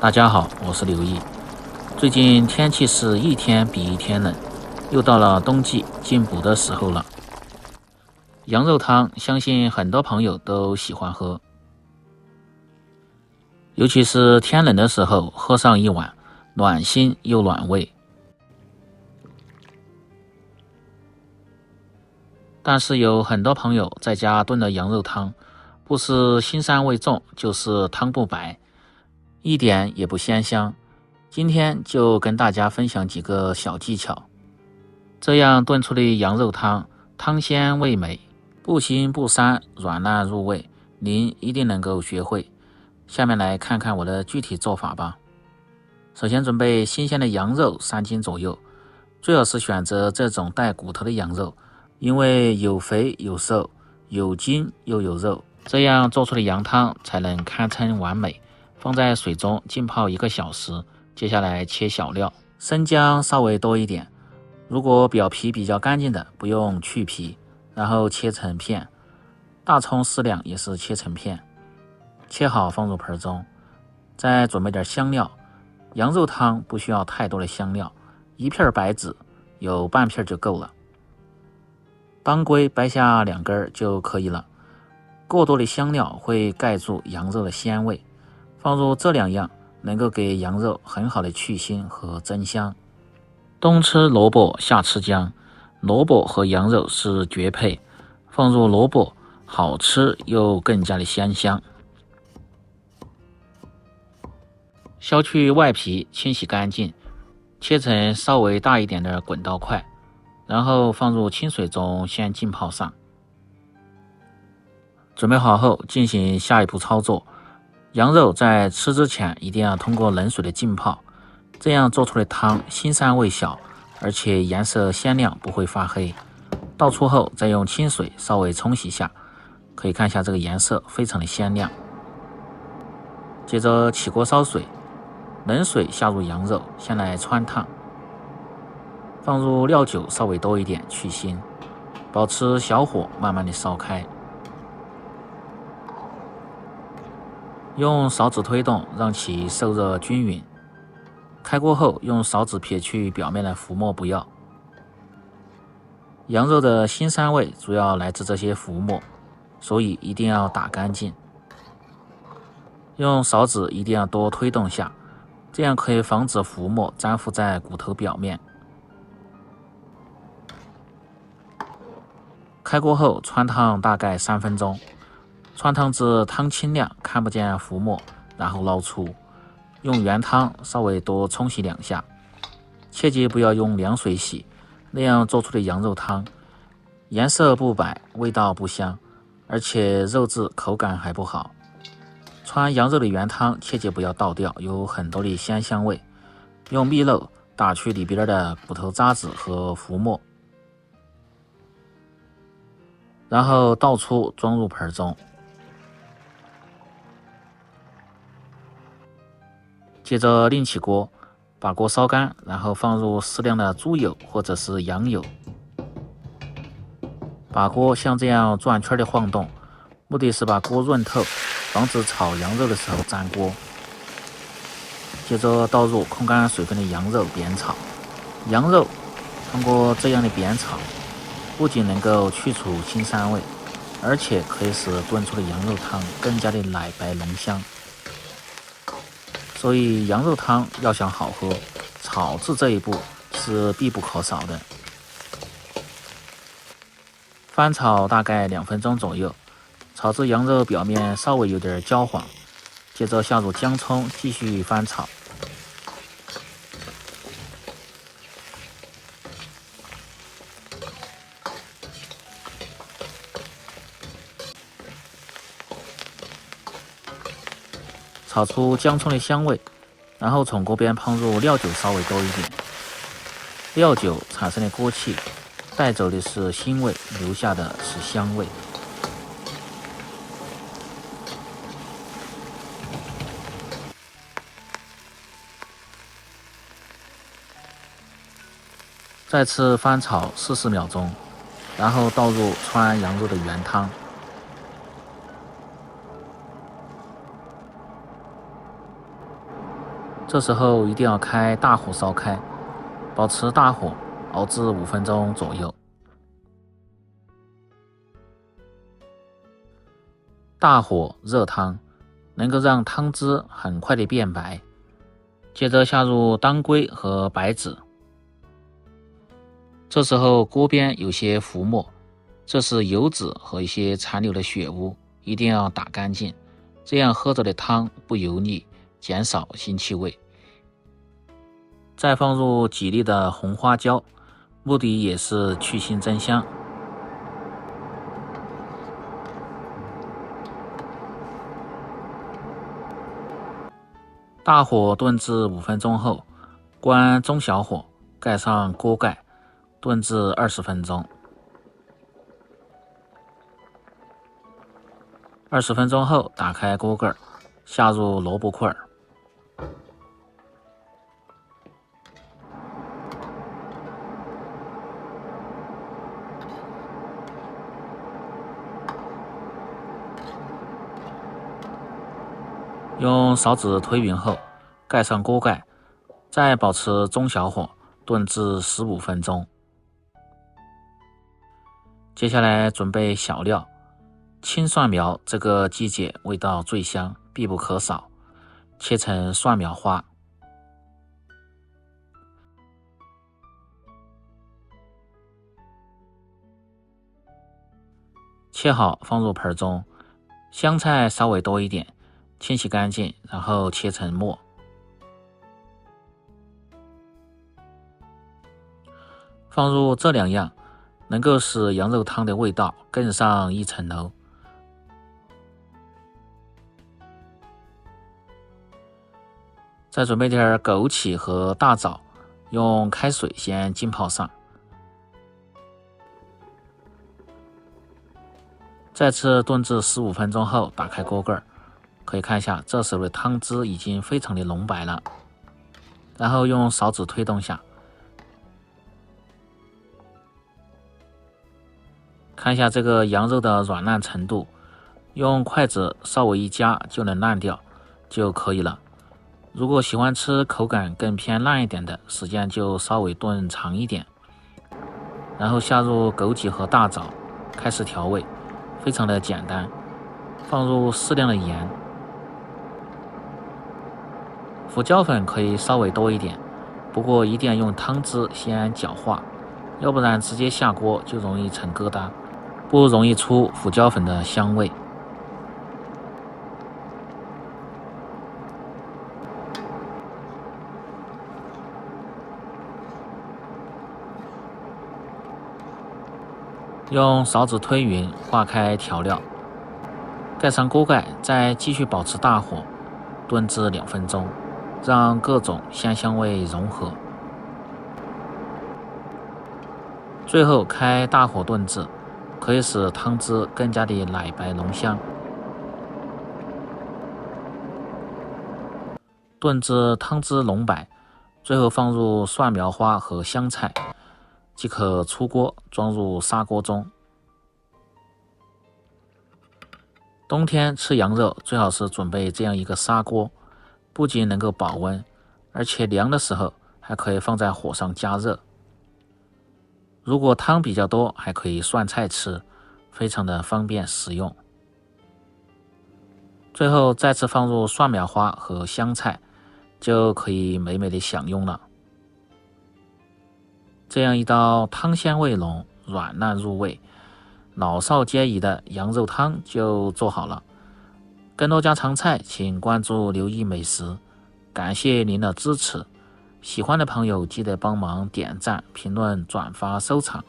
大家好，我是刘毅。最近天气是一天比一天冷，又到了冬季进补的时候了。羊肉汤相信很多朋友都喜欢喝，尤其是天冷的时候，喝上一碗，暖心又暖胃。但是有很多朋友在家炖的羊肉汤，不是腥膻味重，就是汤不白，一点也不鲜香。今天就跟大家分享几个小技巧，这样炖出的羊肉汤，汤鲜味美，不腥不膻，软烂入味，您一定能够学会。下面来看看我的具体做法吧。首先准备新鲜的羊肉3斤左右，最好是选择这种带骨头的羊肉，因为有肥有瘦，有筋又有肉，这样做出的羊汤才能堪称完美。放在水中浸泡1个小时，接下来切小料，生姜稍微多一点，如果表皮比较干净的不用去皮，然后切成片。大葱适量也是切成片，切好放入盆中。再准备点香料，羊肉汤不需要太多的香料，1片白芷，有半片就够了。当归掰下2根就可以了，过多的香料会盖住羊肉的鲜味，放入这2样能够给羊肉很好的去腥和增香。冬吃萝卜夏吃姜，萝卜和羊肉是绝配，放入萝卜好吃又更加的鲜香。削去外皮，清洗干净，切成稍微大一点的滚刀块，然后放入清水中先浸泡上。准备好后进行下一步操作，羊肉在吃之前一定要通过冷水的浸泡，这样做出的汤腥膻味小，而且颜色鲜亮，不会发黑。倒出后再用清水稍微冲洗下，可以看一下这个颜色非常的鲜亮。接着起锅烧水，冷水下入羊肉，先来汆烫，放入料酒稍微多一点去腥，保持小火慢慢的烧开，用勺子推动，让其受热均匀。开锅后用勺子撇去表面的浮沫不要。羊肉的腥膻味主要来自这些浮沫，所以一定要打干净。用勺子一定要多推动下，这样可以防止浮沫粘附在骨头表面。开锅后汆烫大概3分钟，汆烫至汤清亮，看不见浮沫，然后捞出。用原汤稍微多冲洗2下，切记不要用凉水洗，那样做出的羊肉汤颜色不白，味道不香，而且肉质口感还不好。汆羊肉的原汤切记不要倒掉，有很多的鲜香味。用篦篓打去里边的骨头渣子和浮沫，然后倒出装入盆中。接着另起锅，把锅烧干，然后放入适量的猪油或者是羊油，把锅像这样转圈的晃动，目的是把锅润透，防止炒羊肉的时候粘锅。接着倒入控干水分的羊肉煸炒，羊肉通过这样的煸炒，不仅能够去除腥膻味，而且可以使炖出的羊肉汤更加的奶白浓香。所以羊肉汤要想好喝，炒制这一步是必不可少的。翻炒大概2分钟左右，炒至羊肉表面稍微有点焦黄，接着下入姜葱继续翻炒。炒出姜葱的香味，然后从锅边烹入料酒稍微多一点，料酒产生的锅气带走的是腥味，留下的是香味。再次翻炒40秒钟，然后倒入汆羊肉的原汤。这时候一定要开大火烧开，保持大火熬至5分钟左右。大火热汤能够让汤汁很快的变白，接着下入当归和白芷。这时候锅边有些浮沫，这是油脂和一些残留的血污，一定要打干净，这样喝着的汤不油腻，减少腥气味。再放入几粒的红花椒，目的也是去腥增香。大火炖至5分钟后，关中小火，盖上锅盖，炖至20分钟。20分钟后，打开锅盖，下入萝卜块，用勺子推匀后，盖上锅盖，再保持中小火炖至15分钟。接下来准备小料，青蒜苗这个季节味道最香，必不可少，切成蒜苗花。切好放入盆中，香菜稍微多一点，清洗干净，然后切成末。放入这2样，能够使羊肉汤的味道更上一层楼。再准备点枸杞和大枣，用开水先浸泡上。再次炖至15分钟后，打开锅盖，可以看一下，这时候的汤汁已经非常的浓白了。然后用勺子推动下，看一下这个羊肉的软烂程度，用筷子稍微一夹就能烂掉就可以了。如果喜欢吃口感更偏烂一点的，时间就稍微炖长一点。然后下入枸杞和大枣，开始调味，非常的简单，放入适量的盐，胡椒粉可以稍微多一点，不过一定要用汤汁先搅化，要不然直接下锅就容易成疙瘩，不容易出胡椒粉的香味。用勺子推匀，化开调料，盖上锅盖，再继续保持大火炖至2分钟，让各种香味融合。最后开大火炖制，可以使汤汁更加的奶白浓香。炖至汤汁浓白，最后放入蒜苗花和香菜，即可出锅，装入砂锅中。冬天吃羊肉最好是准备这样一个砂锅，不仅能够保温，而且凉的时候还可以放在火上加热。如果汤比较多，还可以涮菜吃，非常的方便实用。最后再次放入蒜苗花和香菜，就可以美美的享用了。这样一道汤香味浓、软烂入味、老少皆宜的羊肉汤就做好了。更多家常菜请关注刘毅美食，感谢您的支持。喜欢的朋友记得帮忙点赞、评论、转发、收藏。